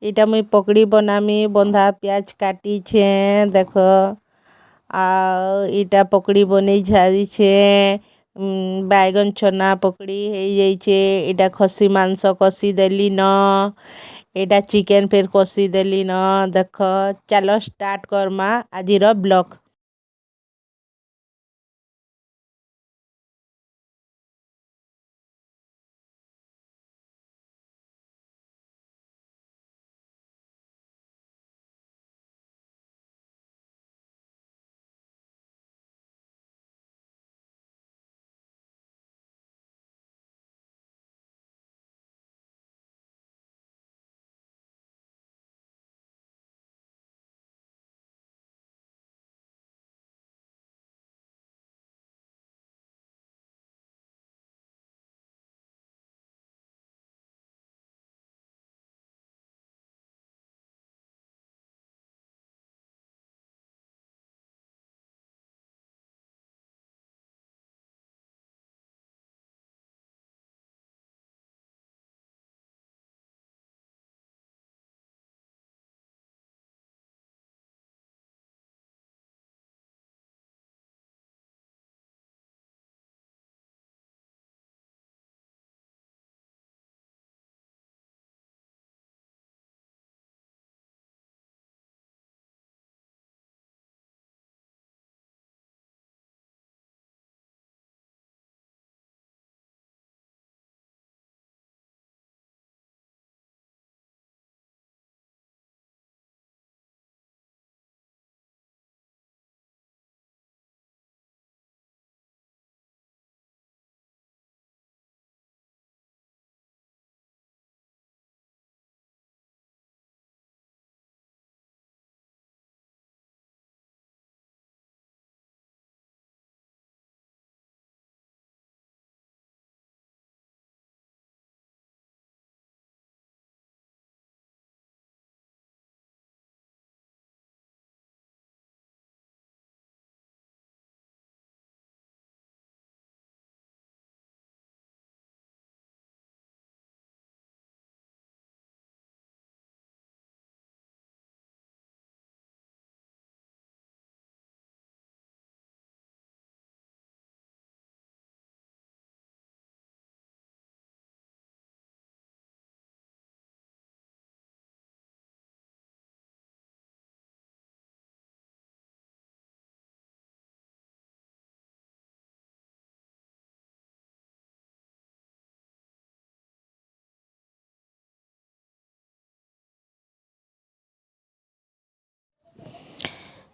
इटा मुई पकड़ी बनामी बंधा प्याज काटी छे देख आ इटा पकड़ी बनी झारी छे बैगन चना पकड़ी हे जाइछे इटा खसी मांस कसी देली न एटा चिकन फिर कसी देली न देख चलो स्टार्ट करमा आजिर ब्लॉग।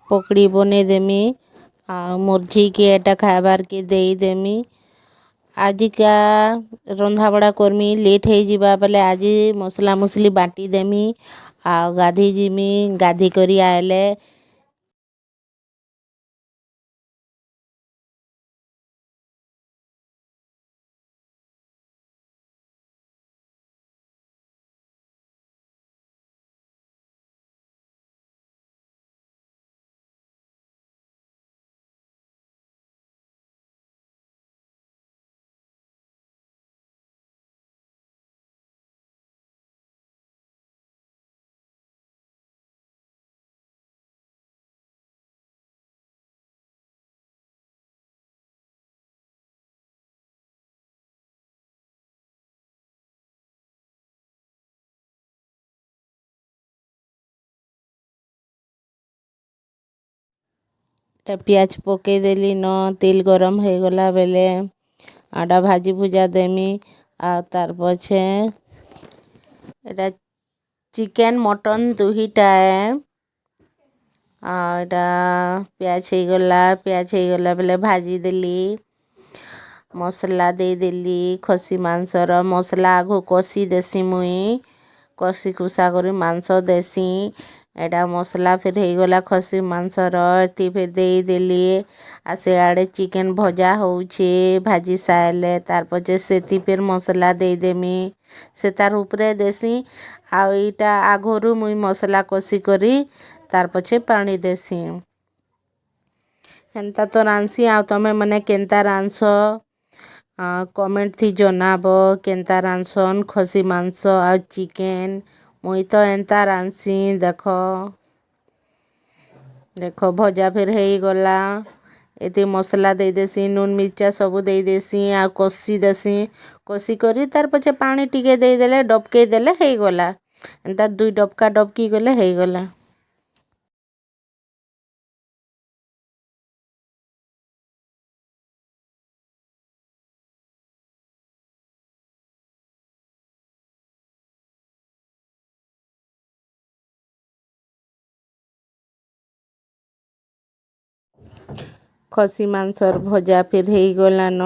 पकड़ी बने देमी आ मुर्झी के एटा खाबार के देई देमी आजिका रंधा बड़ा करमी लेट है जिबा बोले आज मसला मुसली बाटी देमी आ गाधी जिमी गाधी करी आयले प्याज पके देली न तेल गरम हो गला बेले आडा भाजी भुजा देमी आ तार पछे एटा चिकन मटन दुहीटाए आ एटा प्याज हो गला बेले भाजी देली मसला दे देली खसी मांसर मसला आगो कसी देसी मुई कसी कुसा करी मांस देसी एटा मसला फिर हो गला खसी मांसर ती फिर दे देली आ से आड़े चिकन भजा होउछे भाजी सायले तार पछे सेती फिर मसला दे देमी से तार ऊपरे देसी आ इटा आगोरु मुई मसला कसी करी तार पछे पानी देसी हेंता तो रांसी आ तमे मने केंता रांस कमेंट थी जनाब केंता रांसन खसी मांस आ चिकन मुई तो एंता रांधसी देख देख भजा फिर हो गला एति मसला दे देसी नून मिर्चा सब दे देसी आ कषी देसी कषी करी तार पछे पानी टिके दे देले डबके देले हो गला एंता 2 डबका डबकी गले हो गला। खसी मांसर भजा फिर हो गला न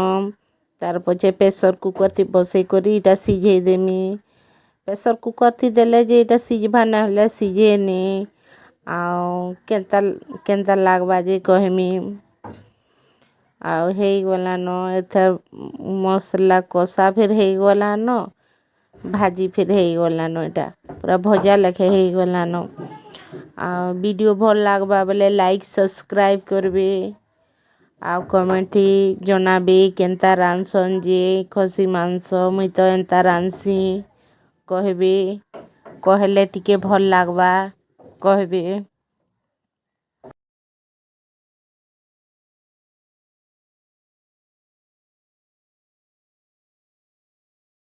तार पछे प्रेशर कुकर थी बसई करी इटा सिझे देमी प्रेशर कुकर थी देले जे इटा सिझबा ना हले सिझेनी आउ केंता लागबा जे कहमी आउ हो गला न एथर मसला कषा फिर हो गला न भाजी फिर हो गला न इटा पूरा भजा लेखे हो गला न आ वीडियो भल लागबा बोले लाइक सब्सक्राइब करबे आउ कमेंट थी जनाबे केंता रांधसन जे खसी मांस मुई तो एंता रांधसी कहबे कहले टिके भल लागबा कहबे।